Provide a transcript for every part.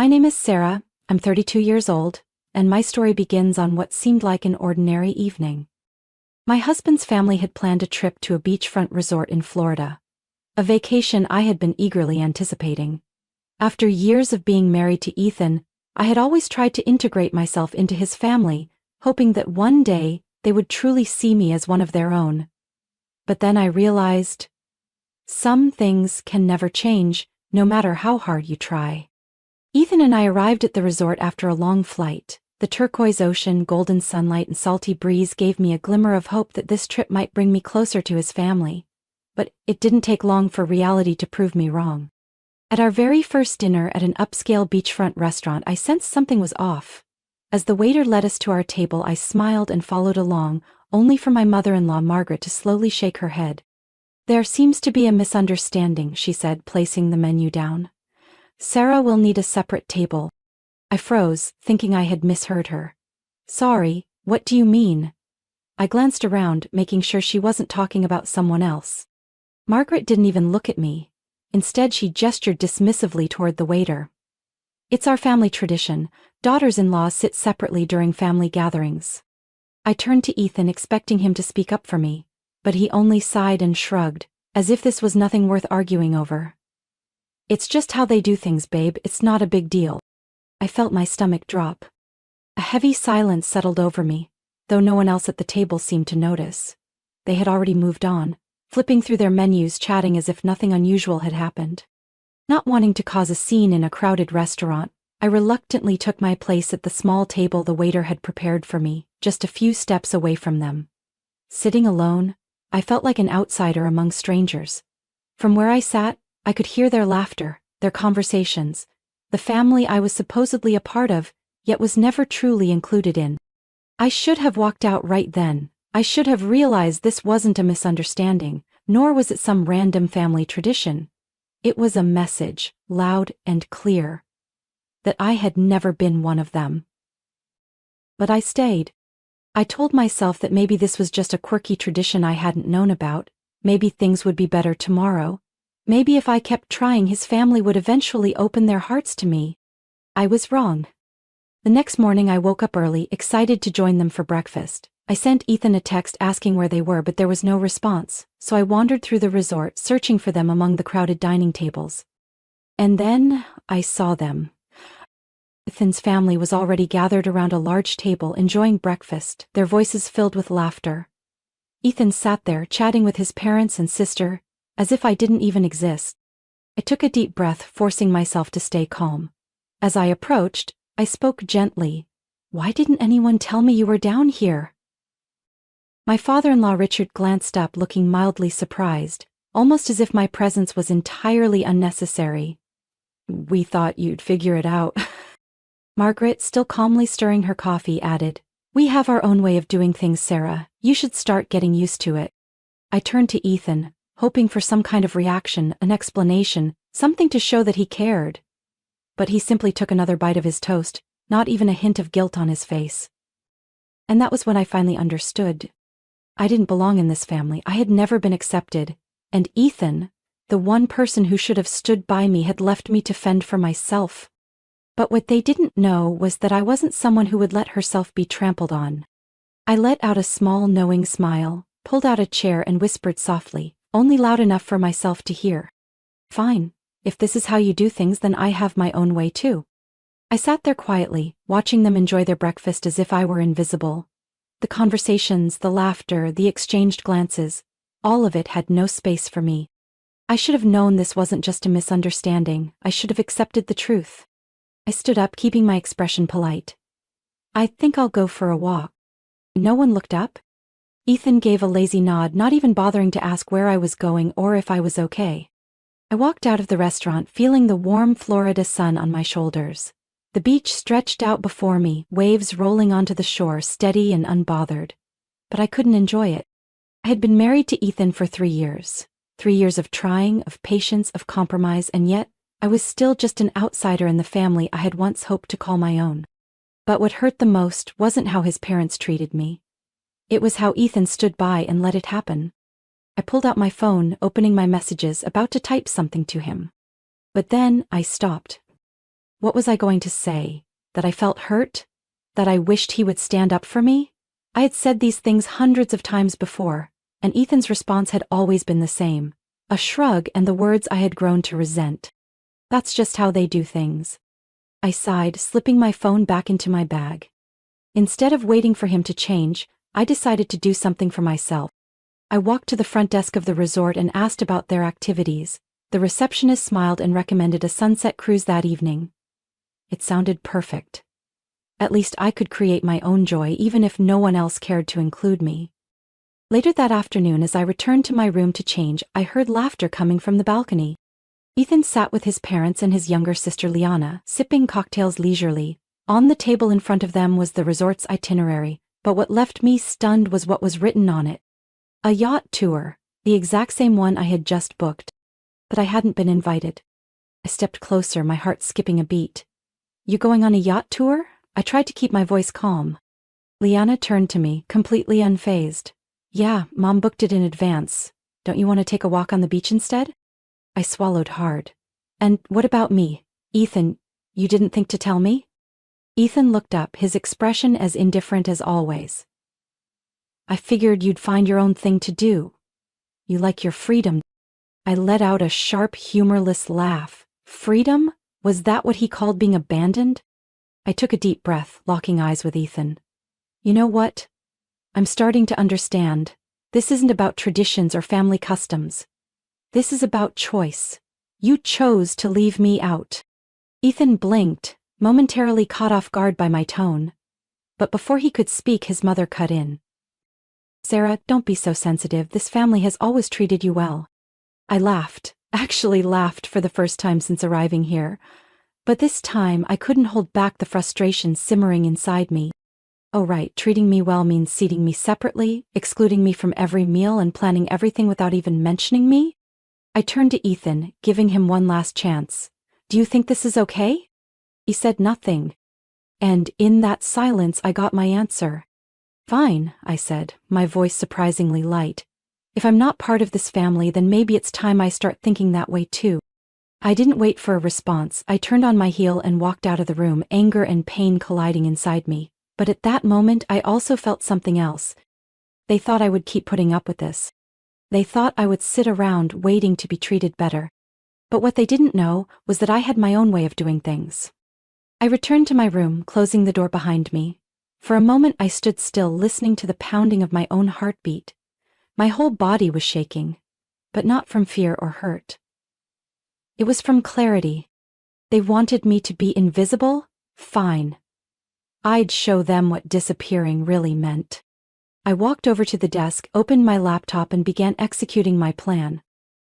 My name is Sarah, I'm 32 years old, and my story begins on what seemed like an ordinary evening. My husband's family had planned a trip to a beachfront resort in Florida. A vacation I had been eagerly anticipating. After years of being married to Ethan, I had always tried to integrate myself into his family, hoping that one day they would truly see me as one of their own. But then I realized, some things can never change, no matter how hard you try. Ethan and I arrived at the resort after a long flight. The turquoise ocean, golden sunlight, and salty breeze gave me a glimmer of hope that this trip might bring me closer to his family. But it didn't take long for reality to prove me wrong. At our very first dinner at an upscale beachfront restaurant, I sensed something was off. As the waiter led us to our table, I smiled and followed along, only for my mother-in-law Margaret to slowly shake her head. "There seems to be a misunderstanding," she said, placing the menu down. "Sarah will need a separate table." I froze, thinking I had misheard her. "Sorry, what do you mean?" I glanced around, making sure she wasn't talking about someone else. Margaret didn't even look at me. Instead, she gestured dismissively toward the waiter. "It's our family tradition. Daughters-in-law sit separately during family gatherings." I turned to Ethan, expecting him to speak up for me, but he only sighed and shrugged, as if this was nothing worth arguing over. "It's just how they do things, babe, it's not a big deal." I felt my stomach drop. A heavy silence settled over me, though no one else at the table seemed to notice. They had already moved on, flipping through their menus, chatting as if nothing unusual had happened. Not wanting to cause a scene in a crowded restaurant, I reluctantly took my place at the small table the waiter had prepared for me, just a few steps away from them. Sitting alone, I felt like an outsider among strangers. From where I sat, I could hear their laughter, their conversations, the family I was supposedly a part of, yet was never truly included in. I should have walked out right then. I should have realized this wasn't a misunderstanding, nor was it some random family tradition. It was a message, loud and clear, that I had never been one of them. But I stayed. I told myself that maybe this was just a quirky tradition I hadn't known about, maybe things would be better tomorrow. Maybe if I kept trying, his family would eventually open their hearts to me. I was wrong. The next morning I woke up early, excited to join them for breakfast. I sent Ethan a text asking where they were, but there was no response, so I wandered through the resort, searching for them among the crowded dining tables. And then I saw them. Ethan's family was already gathered around a large table, enjoying breakfast, their voices filled with laughter. Ethan sat there, chatting with his parents and sister, as if I didn't even exist. I took a deep breath, forcing myself to stay calm. As I approached, I spoke gently. "Why didn't anyone tell me you were down here?" My father-in-law Richard glanced up, looking mildly surprised, almost as if my presence was entirely unnecessary. "We thought you'd figure it out." Margaret, still calmly stirring her coffee, added, "We have our own way of doing things, Sarah. You should start getting used to it." I turned to Ethan, hoping for some kind of reaction, an explanation, something to show that he cared. But he simply took another bite of his toast, not even a hint of guilt on his face. And that was when I finally understood. I didn't belong in this family. I had never been accepted. And Ethan, the one person who should have stood by me, had left me to fend for myself. But what they didn't know was that I wasn't someone who would let herself be trampled on. I let out a small, knowing smile, pulled out a chair and whispered softly, only loud enough for myself to hear. "Fine. If this is how you do things, then I have my own way too." I sat there quietly, watching them enjoy their breakfast as if I were invisible. The conversations, the laughter, the exchanged glances, all of it had no space for me. I should have known this wasn't just a misunderstanding. I should have accepted the truth. I stood up, keeping my expression polite. "I think I'll go for a walk." No one looked up. Ethan gave a lazy nod, not even bothering to ask where I was going or if I was okay. I walked out of the restaurant, feeling the warm Florida sun on my shoulders. The beach stretched out before me, waves rolling onto the shore, steady and unbothered. But I couldn't enjoy it. I had been married to Ethan for 3 years. 3 years of trying, of patience, of compromise, and yet I was still just an outsider in the family I had once hoped to call my own. But what hurt the most wasn't how his parents treated me. It was how Ethan stood by and let it happen. I pulled out my phone, opening my messages, about to type something to him. But then I stopped. What was I going to say? That I felt hurt? That I wished he would stand up for me? I had said these things hundreds of times before, and Ethan's response had always been the same. A shrug and the words I had grown to resent. That's just how they do things. I sighed, slipping my phone back into my bag. Instead of waiting for him to change, I decided to do something for myself. I walked to the front desk of the resort and asked about their activities. The receptionist smiled and recommended a sunset cruise that evening. It sounded perfect. At least I could create my own joy even if no one else cared to include me. Later that afternoon, as I returned to my room to change, I heard laughter coming from the balcony. Ethan sat with his parents and his younger sister Liana, sipping cocktails leisurely. On the table in front of them was the resort's itinerary, but what left me stunned was what was written on it. A yacht tour, the exact same one I had just booked. But I hadn't been invited. I stepped closer, my heart skipping a beat. You going on a yacht tour? I tried to keep my voice calm. Liana turned to me, completely unfazed. Yeah, Mom booked it in advance. Don't you want to take a walk on the beach instead? I swallowed hard. And what about me? Ethan, you didn't think to tell me? Ethan looked up, his expression as indifferent as always. I figured you'd find your own thing to do. You like your freedom. I let out a sharp, humorless laugh. Freedom? Was that what he called being abandoned? I took a deep breath, locking eyes with Ethan. You know what? I'm starting to understand. This isn't about traditions or family customs. This is about choice. You chose to leave me out. Ethan blinked, momentarily caught off guard by my tone. But before he could speak, his mother cut in. Sarah, don't be so sensitive. This family has always treated you well. I laughed, actually laughed for the first time since arriving here. But this time I couldn't hold back the frustration simmering inside me. Oh right, treating me well means seating me separately, excluding me from every meal and planning everything without even mentioning me? I turned to Ethan, giving him one last chance. Do you think this is okay? He said nothing. And in that silence I got my answer. Fine, I said, my voice surprisingly light. If I'm not part of this family, then maybe it's time I start thinking that way too. I didn't wait for a response. I turned on my heel and walked out of the room, anger and pain colliding inside me. But at that moment I also felt something else. They thought I would keep putting up with this. They thought I would sit around waiting to be treated better. But what they didn't know was that I had my own way of doing things. I returned to my room, closing the door behind me. For a moment I stood still, listening to the pounding of my own heartbeat. My whole body was shaking, but not from fear or hurt. It was from clarity. They wanted me to be invisible? Fine. I'd show them what disappearing really meant. I walked over to the desk, opened my laptop and began executing my plan.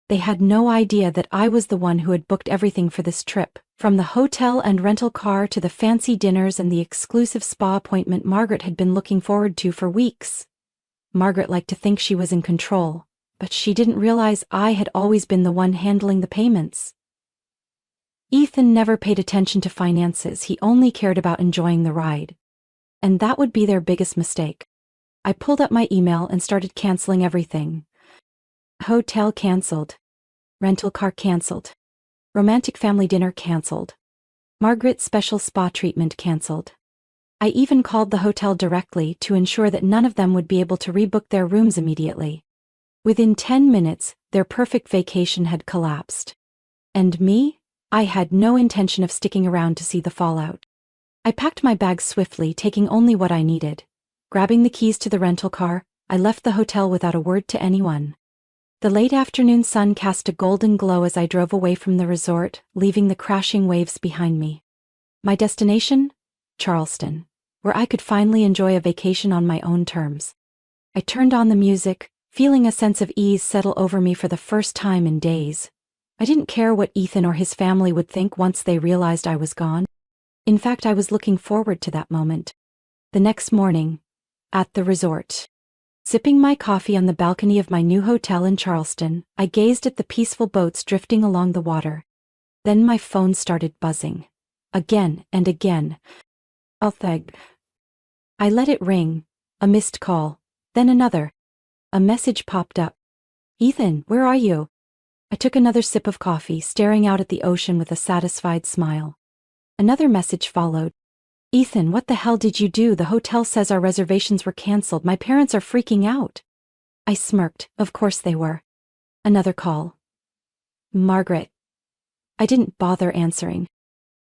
They had no idea that I was the one who had booked everything for this trip, from the hotel and rental car to the fancy dinners and the exclusive spa appointment Margaret had been looking forward to for weeks. Margaret liked to think she was in control, but she didn't realize I had always been the one handling the payments. Ethan never paid attention to finances, he only cared about enjoying the ride. And that would be their biggest mistake. I pulled up my email and started canceling everything. Hotel canceled. Rental car canceled. Romantic family dinner canceled. Margaret's special spa treatment canceled. I even called the hotel directly to ensure that none of them would be able to rebook their rooms immediately. Within 10 minutes, their perfect vacation had collapsed. And me? I had no intention of sticking around to see the fallout. I packed my bags swiftly, taking only what I needed. Grabbing the keys to the rental car, I left the hotel without a word to anyone. The late afternoon sun cast a golden glow as I drove away from the resort, leaving the crashing waves behind me. My destination? Charleston, where I could finally enjoy a vacation on my own terms. I turned on the music, feeling a sense of ease settle over me for the first time in days. I didn't care what Ethan or his family would think once they realized I was gone. In fact, I was looking forward to that moment. The next morning, at the resort. Sipping my coffee on the balcony of my new hotel in Charleston, I gazed at the peaceful boats drifting along the water. Then my phone started buzzing. Again and again. I let it ring. A missed call. Then another. A message popped up. Ethan, where are you? I took another sip of coffee, staring out at the ocean with a satisfied smile. Another message followed. Ethan, what the hell did you do? The hotel says our reservations were canceled. My parents are freaking out. I smirked. Of course they were. Another call. Margaret. I didn't bother answering.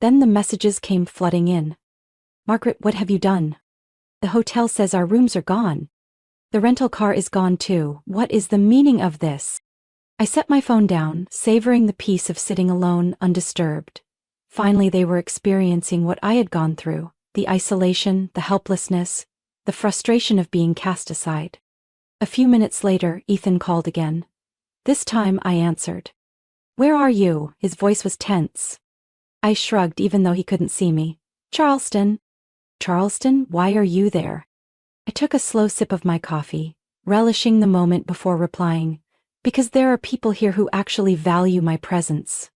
Then the messages came flooding in. Margaret, what have you done? The hotel says our rooms are gone. The rental car is gone too. What is the meaning of this? I set my phone down, savoring the peace of sitting alone, undisturbed. Finally, they were experiencing what I had gone through, the isolation, the helplessness, the frustration of being cast aside. A few minutes later, Ethan called again. This time I answered. Where are you? His voice was tense. I shrugged even though he couldn't see me. Charleston. Charleston, why are you there? I took a slow sip of my coffee, relishing the moment before replying, because there are people here who actually value my presence.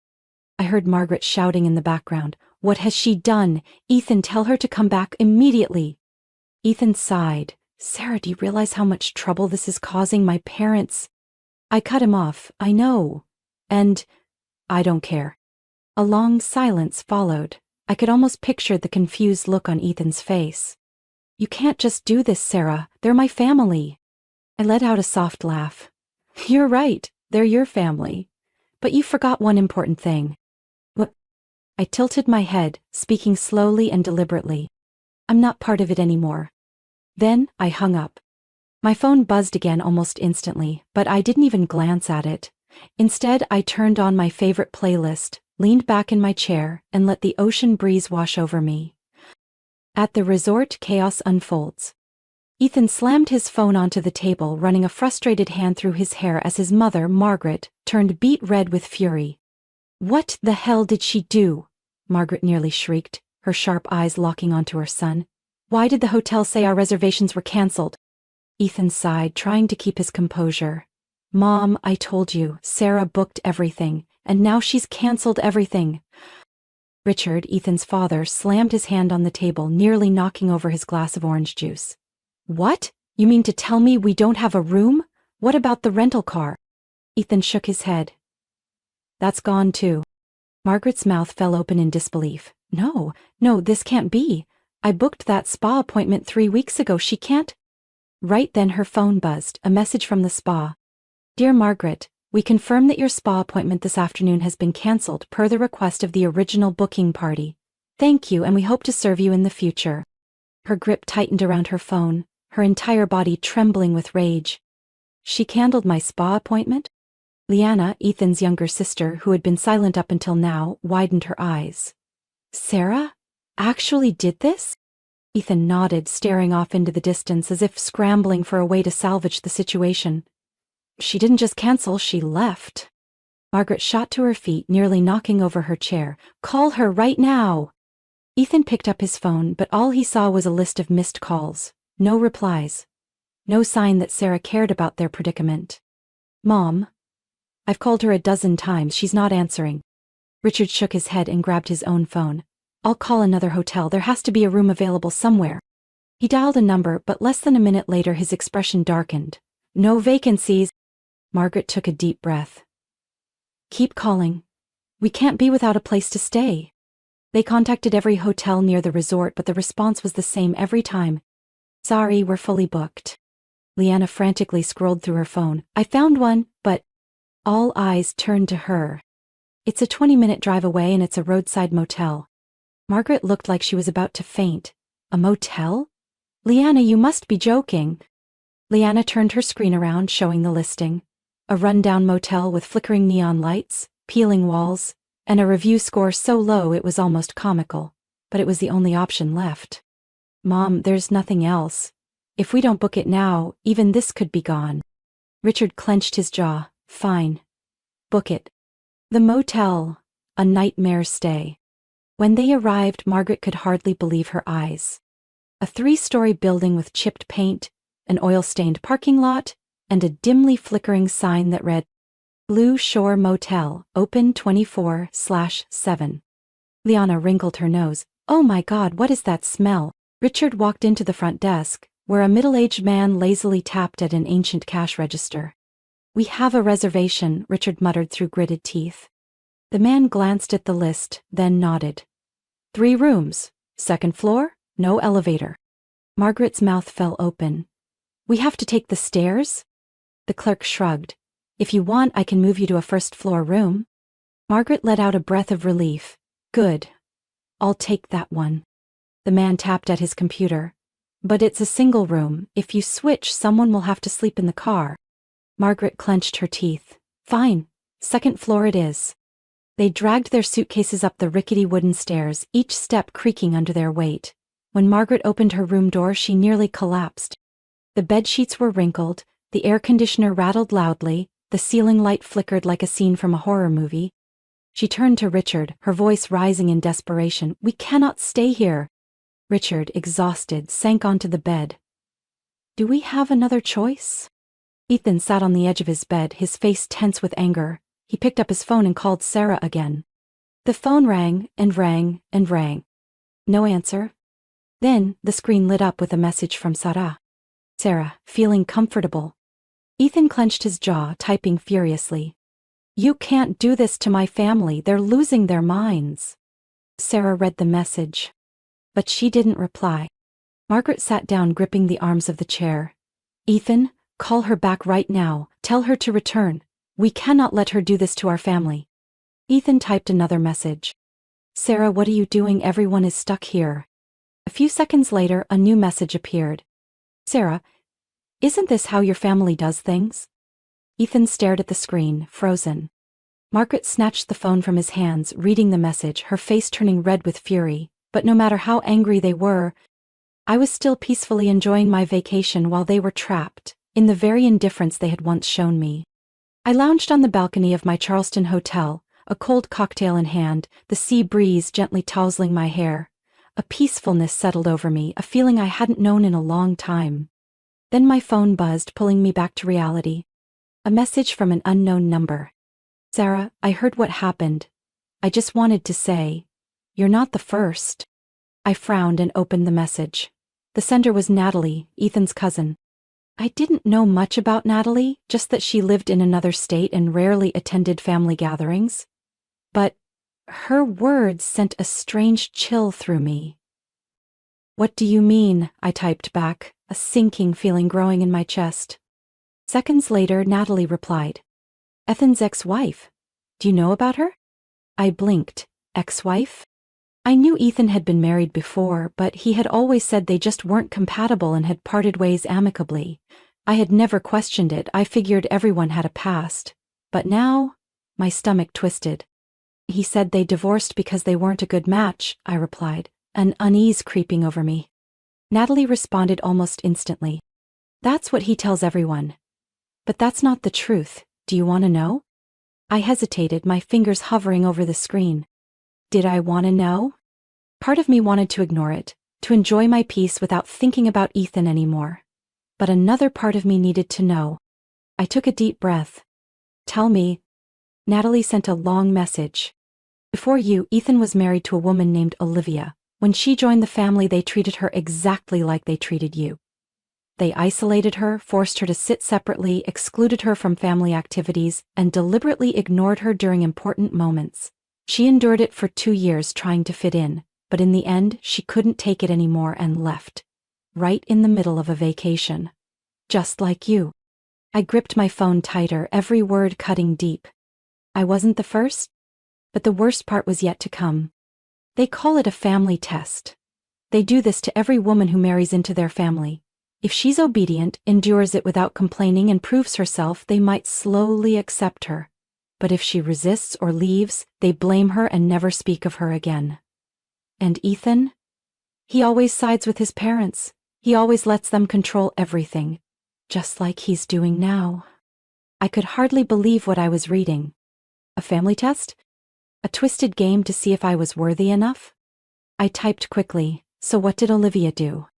I heard Margaret shouting in the background. What has she done? Ethan, tell her to come back immediately. Ethan sighed. Sarah, do you realize how much trouble this is causing my parents? I cut him off. I know. And I don't care. A long silence followed. I could almost picture the confused look on Ethan's face. You can't just do this, Sarah. They're my family. I let out a soft laugh. You're right. They're your family. But you forgot one important thing. What? I tilted my head, speaking slowly and deliberately. I'm not part of it anymore. Then I hung up. My phone buzzed again almost instantly, but I didn't even glance at it. Instead, I turned on my favorite playlist, leaned back in my chair, and let the ocean breeze wash over me. At the resort, chaos unfolds. Ethan slammed his phone onto the table, running a frustrated hand through his hair as his mother, Margaret, turned beet red with fury. What the hell did she do? Margaret nearly shrieked, her sharp eyes locking onto her son. Why did the hotel say our reservations were canceled? Ethan sighed, trying to keep his composure. Mom, I told you, Sarah booked everything, and now she's canceled everything. Richard, Ethan's father, slammed his hand on the table, nearly knocking over his glass of orange juice. What? You mean to tell me we don't have a room? What about the rental car? Ethan shook his head. That's gone too. Margaret's mouth fell open in disbelief. No, this can't be. I booked that spa appointment 3 weeks ago. She can't. Right then her phone buzzed, a message from the spa. Dear Margaret, we confirm that your spa appointment this afternoon has been cancelled per the request of the original booking party. Thank you, and we hope to serve you in the future. Her grip tightened around her phone, her entire body trembling with rage. She canceled my spa appointment? Leanna, Ethan's younger sister, who had been silent up until now, widened her eyes. Sarah? Actually did this? Ethan nodded, staring off into the distance as if scrambling for a way to salvage the situation. She didn't just cancel, she left. Margaret shot to her feet, nearly knocking over her chair. Call her right now! Ethan picked up his phone, but all he saw was a list of missed calls. No replies. No sign that Sarah cared about their predicament. Mom. I've called her a dozen times, she's not answering. Richard shook his head and grabbed his own phone. I'll call another hotel, there has to be a room available somewhere. He dialed a number, but less than a minute later his expression darkened. No vacancies. Margaret took a deep breath. Keep calling. We can't be without a place to stay. They contacted every hotel near the resort, but the response was the same every time. Sorry, we're fully booked. Leanna frantically scrolled through her phone. I found one, but... All eyes turned to her. It's a 20-minute drive away and it's a roadside motel. Margaret looked like she was about to faint. A motel? Leanna, you must be joking. Leanna turned her screen around, showing the listing. A rundown motel with flickering neon lights, peeling walls, and a review score so low it was almost comical. But it was the only option left. Mom, there's nothing else. If we don't book it now, even this could be gone. Richard clenched his jaw. Fine. Book it. The motel. A nightmare stay. When they arrived, Margaret could hardly believe her eyes. A 3-story building with chipped paint, an oil-stained parking lot, and a dimly flickering sign that read, Blue Shore Motel, open 24/7. Leanna wrinkled her nose. Oh my God, what is that smell? Richard walked into the front desk, where a middle-aged man lazily tapped at an ancient cash register. We have a reservation, Richard muttered through gritted teeth. The man glanced at the list, then nodded. 3 rooms. Second floor, no elevator. Margaret's mouth fell open. We have to take the stairs? The clerk shrugged. If you want, I can move you to a first-floor room. Margaret let out a breath of relief. Good. I'll take that one. The man tapped at his computer. But it's a single room. If you switch, someone will have to sleep in the car. Margaret clenched her teeth. Fine. Second floor it is. They dragged their suitcases up the rickety wooden stairs, each step creaking under their weight. When Margaret opened her room door, she nearly collapsed. The bedsheets were wrinkled, the air conditioner rattled loudly, the ceiling light flickered like a scene from a horror movie. She turned to Richard, her voice rising in desperation. We cannot stay here. Richard, exhausted, sank onto the bed. Do we have another choice? Ethan sat on the edge of his bed, his face tense with anger. He picked up his phone and called Sarah again. The phone rang and rang and rang. No answer. Then, the screen lit up with a message from Sarah. Sarah, feeling comfortable. Ethan clenched his jaw, typing furiously. You can't do this to my family, they're losing their minds. Sarah read the message. But she didn't reply. Margaret sat down, gripping the arms of the chair. Ethan, call her back right now, tell her to return. We cannot let her do this to our family. Ethan typed another message. Sarah, what are you doing? Everyone is stuck here. A few seconds later, a new message appeared. Sarah, isn't this how your family does things? Ethan stared at the screen, frozen. Margaret snatched the phone from his hands, reading the message, her face turning red with fury. But no matter how angry they were, I was still peacefully enjoying my vacation while they were trapped in the very indifference they had once shown me. I lounged on the balcony of my Charleston hotel, a cold cocktail in hand, the sea breeze gently tousling my hair. A peacefulness settled over me, a feeling I hadn't known in a long time. Then my phone buzzed, pulling me back to reality. A message from an unknown number. Sarah, I heard what happened. I just wanted to say, you're not the first. I frowned and opened the message. The sender was Natalie, Ethan's cousin. I didn't know much about Natalie, just that she lived in another state and rarely attended family gatherings. But her words sent a strange chill through me. What do you mean? I typed back, a sinking feeling growing in my chest. Seconds later, Natalie replied. Ethan's ex-wife. Do you know about her? I blinked. Ex-wife? I knew Ethan had been married before, but he had always said they just weren't compatible and had parted ways amicably. I had never questioned it. I figured everyone had a past. But now, my stomach twisted. He said they divorced because they weren't a good match, I replied, an unease creeping over me. Natalie responded almost instantly. That's what he tells everyone. But that's not the truth. Do you want to know? I hesitated, my fingers hovering over the screen. Did I want to know? Part of me wanted to ignore it, to enjoy my peace without thinking about Ethan anymore. But another part of me needed to know. I took a deep breath. Tell me. Natalie sent a long message. Before you, Ethan was married to a woman named Olivia. When she joined the family, they treated her exactly like they treated you. They isolated her, forced her to sit separately, excluded her from family activities, and deliberately ignored her during important moments. She endured it for 2 years trying to fit in, but in the end, she couldn't take it anymore and left. Right in the middle of a vacation. Just like you. I gripped my phone tighter, every word cutting deep. I wasn't the first, but the worst part was yet to come. They call it a family test. They do this to every woman who marries into their family. If she's obedient, endures it without complaining, and proves herself, they might slowly accept her. But if she resists or leaves, they blame her and never speak of her again. And Ethan? He always sides with his parents. He always lets them control everything. Just like he's doing now. I could hardly believe what I was reading. A family test? A twisted game to see if I was worthy enough? I typed quickly, so what did Olivia do?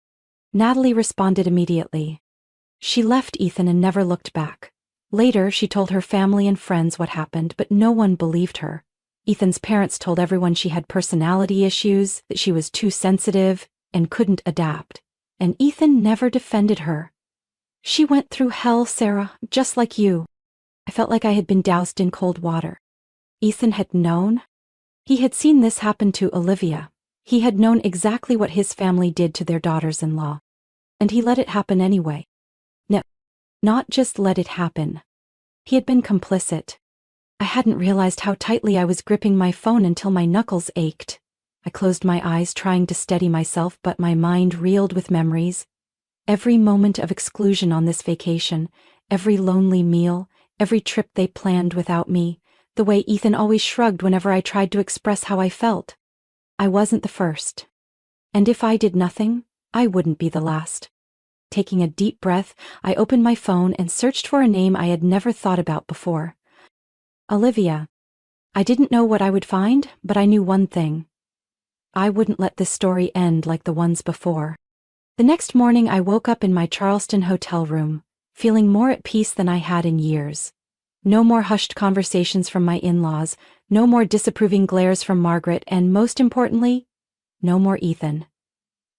Natalie responded immediately. She left Ethan and never looked back. Later, she told her family and friends what happened, but no one believed her. Ethan's parents told everyone she had personality issues, that she was too sensitive, and couldn't adapt. And Ethan never defended her. She went through hell, Sarah, just like you. I felt like I had been doused in cold water. Ethan had known. He had seen this happen to Olivia. He had known exactly what his family did to their daughters-in-law. And he let it happen anyway. No, not just let it happen. He had been complicit. I hadn't realized how tightly I was gripping my phone until my knuckles ached. I closed my eyes trying to steady myself, but my mind reeled with memories. Every moment of exclusion on this vacation, every lonely meal, every trip they planned without me, the way Ethan always shrugged whenever I tried to express how I felt. I wasn't the first. And if I did nothing, I wouldn't be the last. Taking a deep breath, I opened my phone and searched for a name I had never thought about before. Olivia. I didn't know what I would find, but I knew one thing. I wouldn't let this story end like the ones before. The next morning I woke up in my Charleston hotel room, feeling more at peace than I had in years. No more hushed conversations from my in-laws, no more disapproving glares from Margaret, and most importantly, no more Ethan.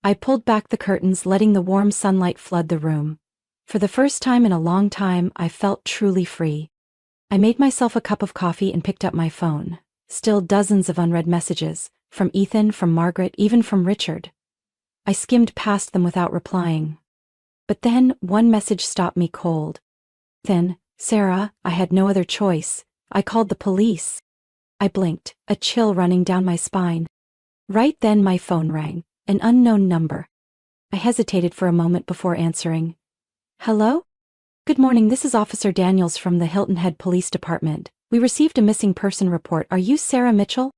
I pulled back the curtains, letting the warm sunlight flood the room. For the first time in a long time, I felt truly free. I made myself a cup of coffee and picked up my phone. Still dozens of unread messages, from Ethan, from Margaret, even from Richard. I skimmed past them without replying. But then, one message stopped me cold. Then, Sarah, I had no other choice. I called the police. I blinked, a chill running down my spine. Right then my phone rang, an unknown number. I hesitated for a moment before answering. Hello? Good morning, this is Officer Daniels from the Hilton Head Police Department. We received a missing person report. Are you Sarah Mitchell?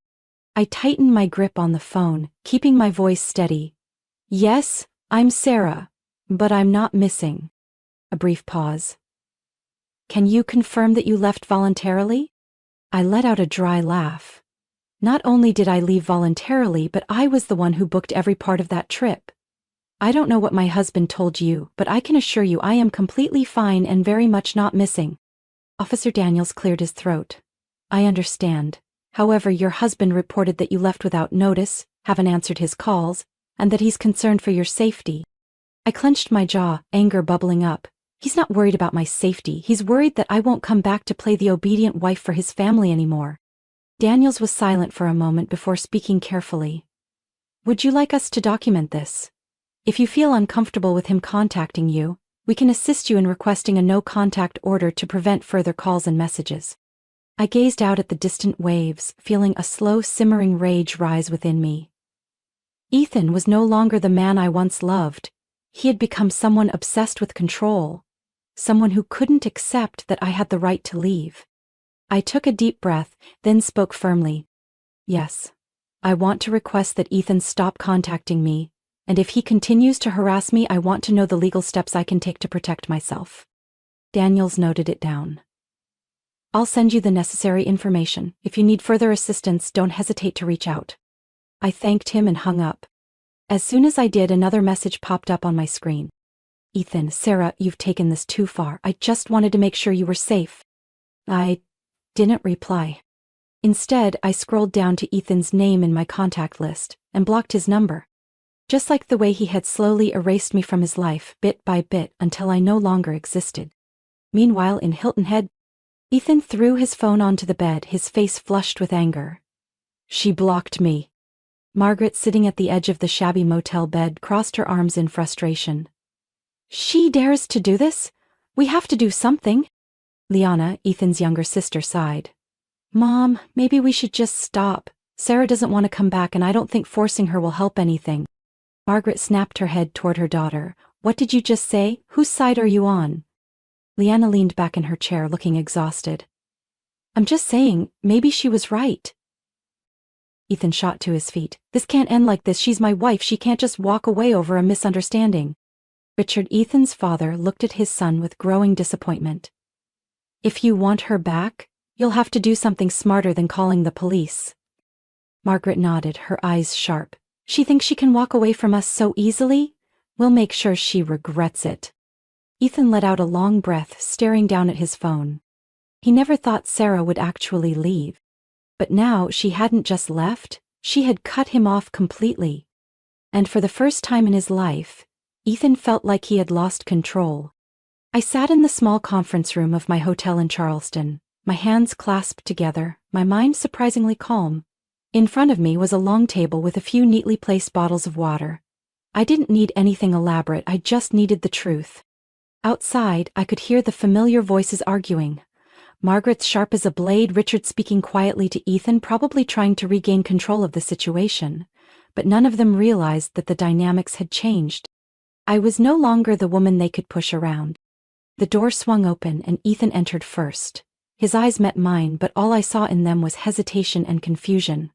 I tightened my grip on the phone, keeping my voice steady. Yes, I'm Sarah, but I'm not missing. A brief pause. Can you confirm that you left voluntarily? I let out a dry laugh. Not only did I leave voluntarily, but I was the one who booked every part of that trip. I don't know what my husband told you, but I can assure you I am completely fine and very much not missing. Officer Daniels cleared his throat. I understand. However, your husband reported that you left without notice, haven't answered his calls, and that he's concerned for your safety. I clenched my jaw, anger bubbling up. He's not worried about my safety. He's worried that I won't come back to play the obedient wife for his family anymore. Daniels was silent for a moment before speaking carefully. Would you like us to document this? If you feel uncomfortable with him contacting you, we can assist you in requesting a no-contact order to prevent further calls and messages. I gazed out at the distant waves, feeling a slow simmering rage rise within me. Ethan was no longer the man I once loved. He had become someone obsessed with control, someone who couldn't accept that I had the right to leave. I took a deep breath, then spoke firmly. Yes, I want to request that Ethan stop contacting me, and if he continues to harass me, I want to know the legal steps I can take to protect myself. Daniels noted it down. I'll send you the necessary information. If you need further assistance, don't hesitate to reach out. I thanked him and hung up. As soon as I did, another message popped up on my screen. Ethan, Sarah, you've taken this too far. I just wanted to make sure you were safe. I didn't reply. Instead, I scrolled down to Ethan's name in my contact list and blocked his number. Just like the way he had slowly erased me from his life, bit by bit, until I no longer existed. Meanwhile, in Hilton Head, Ethan threw his phone onto the bed, his face flushed with anger. She blocked me. Margaret, sitting at the edge of the shabby motel bed, crossed her arms in frustration. She dares to do this? We have to do something. Liana, Ethan's younger sister, sighed. Mom, maybe we should just stop. Sarah doesn't want to come back, and I don't think forcing her will help anything. Margaret snapped her head toward her daughter. What did you just say? Whose side are you on? Liana leaned back in her chair, looking exhausted. I'm just saying, maybe she was right. Ethan shot to his feet. This can't end like this. She's my wife. She can't just walk away over a misunderstanding. Richard, Ethan's father, looked at his son with growing disappointment. If you want her back, you'll have to do something smarter than calling the police. Margaret nodded, her eyes sharp. She thinks she can walk away from us so easily? We'll make sure she regrets it. Ethan let out a long breath, staring down at his phone. He never thought Sarah would actually leave. But now she hadn't just left, she had cut him off completely. And for the first time in his life, Ethan felt like he had lost control. I sat in the small conference room of my hotel in Charleston, my hands clasped together, my mind surprisingly calm. In front of me was a long table with a few neatly placed bottles of water. I didn't need anything elaborate, I just needed the truth. Outside, I could hear the familiar voices arguing. Margaret's sharp as a blade, Richard speaking quietly to Ethan, probably trying to regain control of the situation. But none of them realized that the dynamics had changed. I was no longer the woman they could push around. The door swung open and Ethan entered first. His eyes met mine, but all I saw in them was hesitation and confusion.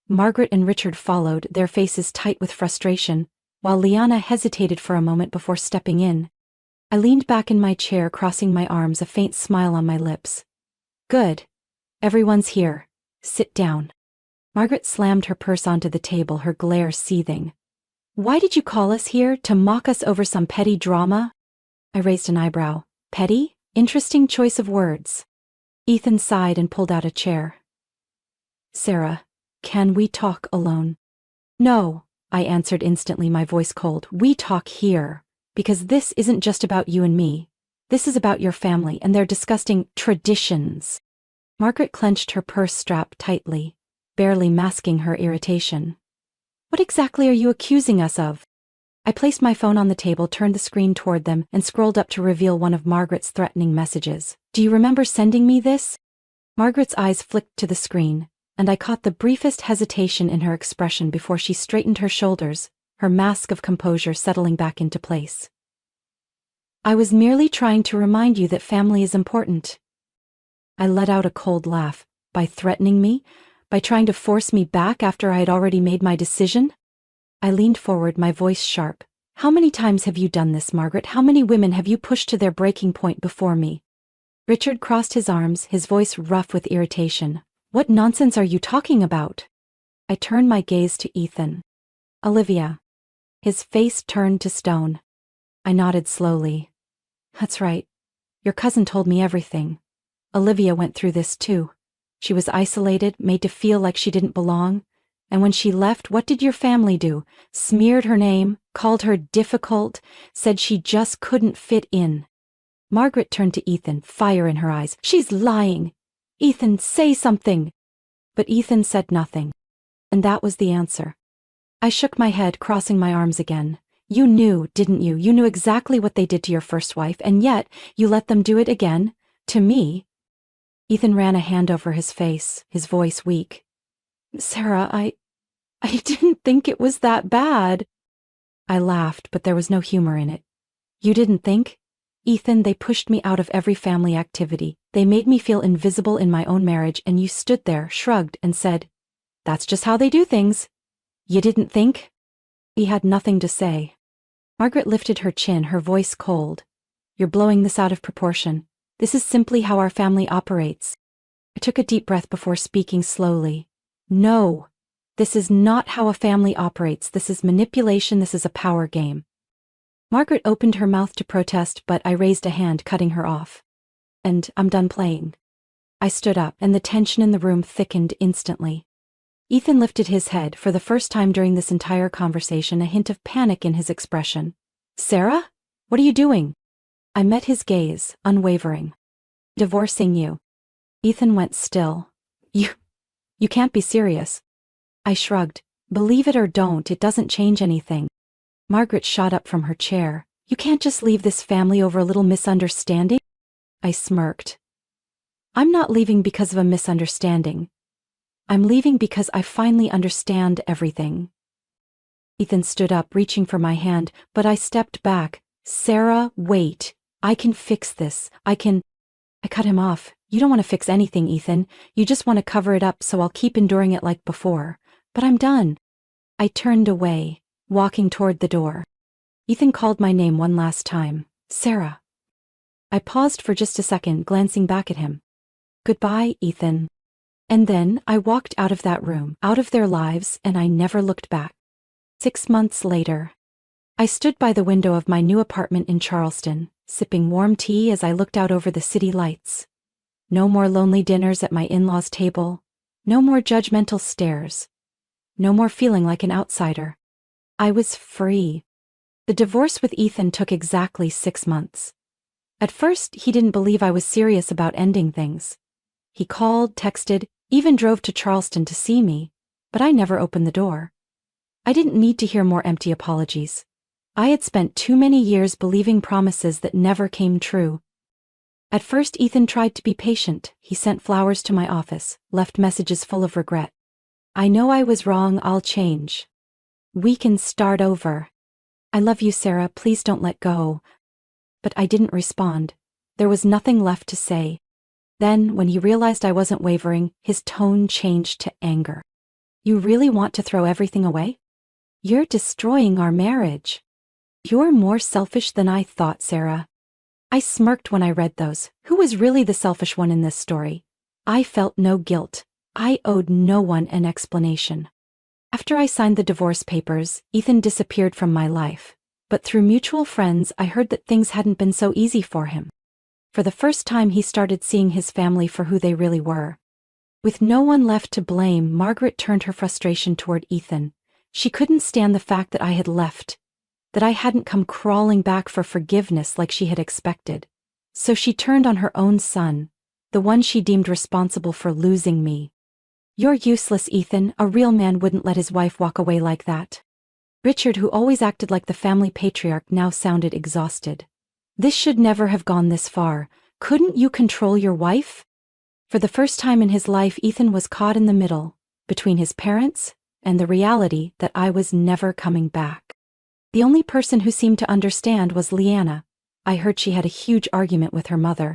Margaret and Richard followed, their faces tight with frustration, while Liana hesitated for a moment before stepping in. I leaned back in my chair, crossing my arms, a faint smile on my lips. Good. Everyone's here. Sit down. Margaret slammed her purse onto the table, her glare seething. Why did you call us here? To mock us over some petty drama? I raised an eyebrow. Petty? Interesting choice of words. Ethan sighed and pulled out a chair. Sarah, can we talk alone? No, I answered instantly, my voice cold. We talk here. Because this isn't just about you and me. This is about your family and their disgusting traditions. Margaret clenched her purse strap tightly, barely masking her irritation. What exactly are you accusing us of? I placed my phone on the table, turned the screen toward them, and scrolled up to reveal one of Margaret's threatening messages. Do you remember sending me this? Margaret's eyes flicked to the screen, and I caught the briefest hesitation in her expression before she straightened her shoulders, her mask of composure settling back into place. I was merely trying to remind you that family is important. I let out a cold laugh. By threatening me? By trying to force me back after I had already made my decision? I leaned forward, my voice sharp. How many times have you done this, Margaret? How many women have you pushed to their breaking point before me? Richard crossed his arms, his voice rough with irritation. What nonsense are you talking about? I turned my gaze to Ethan. Olivia. His face turned to stone. I nodded slowly. That's right. Your cousin told me everything. Olivia went through this too. She was isolated, made to feel like she didn't belong. And when she left, what did your family do? Smeared her name, called her difficult, said she just couldn't fit in. Margaret turned to Ethan, fire in her eyes. She's lying. Ethan, say something. But Ethan said nothing. And that was the answer. I shook my head, crossing my arms again. You knew, didn't you? You knew exactly what they did to your first wife, and yet you let them do it again? To me? Ethan ran a hand over his face, his voice weak. Sarah, I didn't think it was that bad. I laughed, but there was no humor in it. You didn't think? Ethan, they pushed me out of every family activity. They made me feel invisible in my own marriage, and you stood there, shrugged, and said, That's just how they do things. You didn't think? He had nothing to say. Margaret lifted her chin, her voice cold. You're blowing this out of proportion. This is simply how our family operates. I took a deep breath before speaking slowly. No, this is not how a family operates. This is manipulation. This is a power game. Margaret opened her mouth to protest, but I raised a hand, cutting her off. And I'm done playing. I stood up, and the tension in the room thickened instantly. Ethan lifted his head, for the first time during this entire conversation, a hint of panic in his expression. Sarah? What are you doing? I met his gaze, unwavering. Divorcing you. Ethan went still. You can't be serious. I shrugged. Believe it or don't, it doesn't change anything. Margaret shot up from her chair. You can't just leave this family over a little misunderstanding? I smirked. I'm not leaving because of a misunderstanding. I'm leaving because I finally understand everything. Ethan stood up, reaching for my hand, but I stepped back. Sarah, wait. I can fix this. I cut him off. You don't want to fix anything, Ethan. You just want to cover it up, so I'll keep enduring it like before. But I'm done. I turned away, walking toward the door. Ethan called my name one last time. Sarah. I paused for just a second, glancing back at him. Goodbye, Ethan. And then I walked out of that room, out of their lives, and I never looked back. 6 months later, I stood by the window of my new apartment in Charleston, sipping warm tea as I looked out over the city lights. No more lonely dinners at my in-laws' table. No more judgmental stares. No more feeling like an outsider. I was free. The divorce with Ethan took exactly 6 months. At first, he didn't believe I was serious about ending things. He called, texted, even drove to Charleston to see me. but I never opened the door. I didn't need to hear more empty apologies. I had spent too many years believing promises that never came true. At first, Ethan tried to be patient. He sent flowers to my office, left messages full of regret. "I know I was wrong, I'll change. We can start over. I love you, Sarah, please don't let go." But I didn't respond. There was nothing left to say. Then, when he realized I wasn't wavering, his tone changed to anger. "You really want to throw everything away? You're destroying our marriage. You're more selfish than I thought, Sarah." I smirked when I read those. Who was really the selfish one in this story? I felt no guilt. I owed no one an explanation. After I signed the divorce papers, Ethan disappeared from my life. But through mutual friends, I heard that things hadn't been so easy for him. For the first time, he started seeing his family for who they really were. With no one left to blame, Margaret turned her frustration toward Ethan. She couldn't stand the fact that I had left, that I hadn't come crawling back for forgiveness like she had expected. So she turned on her own son, the one she deemed responsible for losing me. "You're useless, Ethan. A real man wouldn't let his wife walk away like that." Richard, who always acted like the family patriarch, now sounded exhausted. "This should never have gone this far. Couldn't you control your wife?" For the first time in his life, Ethan was caught in the middle, between his parents and the reality that I was never coming back. The only person who seemed to understand was Leanna. I heard she had a huge argument with her mother.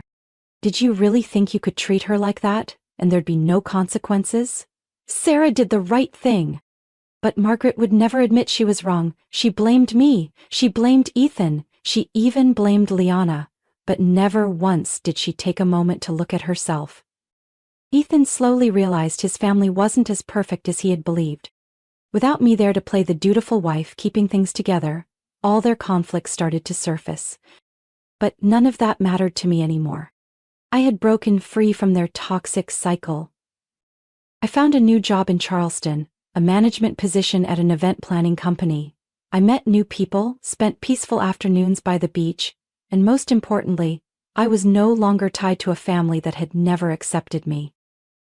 "Did you really think you could treat her like that, and there'd be no consequences? Sarah did the right thing." But Margaret would never admit she was wrong. She blamed me. She blamed Ethan. She even blamed Leanna. But never once did she take a moment to look at herself. Ethan slowly realized his family wasn't as perfect as he had believed. Without me there to play the dutiful wife keeping things together, all their conflicts started to surface. But none of that mattered to me anymore. I had broken free from their toxic cycle. I found a new job in Charleston, a management position at an event planning company. I met new people, spent peaceful afternoons by the beach, and most importantly, I was no longer tied to a family that had never accepted me.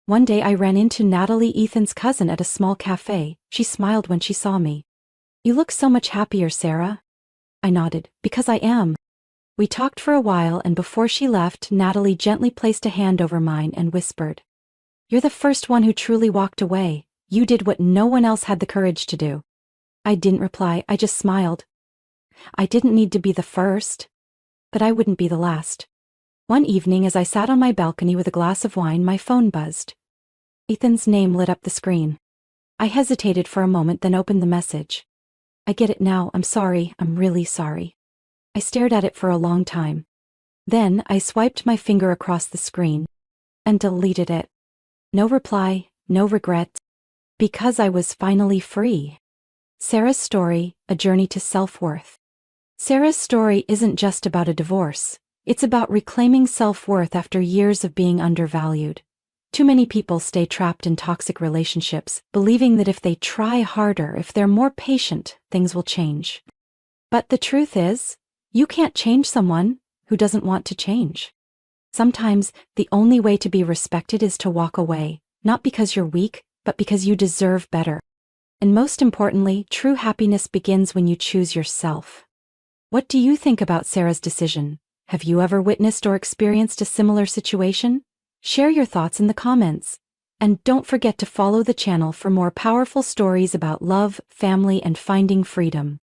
One day I ran into Natalie, Ethan's cousin, at a small cafe. She smiled when she saw me. "You look so much happier, Sarah." I nodded. "Because I am." We talked for a while, and before she left, Natalie gently placed a hand over mine and whispered, "You're the first one who truly walked away. You did what no one else had the courage to do." I didn't reply, I just smiled. I didn't need to be the first, but I wouldn't be the last. One evening, as I sat on my balcony with a glass of wine, my phone buzzed. Ethan's name lit up the screen. I hesitated for a moment, then opened the message. "I get it now. I'm sorry. I'm really sorry." I stared at it for a long time. Then I swiped my finger across the screen and deleted it. No reply, no regret, because I was finally free. Sarah's story, a journey to self-worth. Sarah's story isn't just about a divorce. It's about reclaiming self-worth after years of being undervalued. Too many people stay trapped in toxic relationships, believing that if they try harder, if they're more patient, things will change. But the truth is, you can't change someone who doesn't want to change. Sometimes the only way to be respected is to walk away, not because you're weak, but because you deserve better. And most importantly, true happiness begins when you choose yourself. What do you think about Sarah's decision? Have you ever witnessed or experienced a similar situation? Share your thoughts in the comments. And don't forget to follow the channel for more powerful stories about love, family, and finding freedom.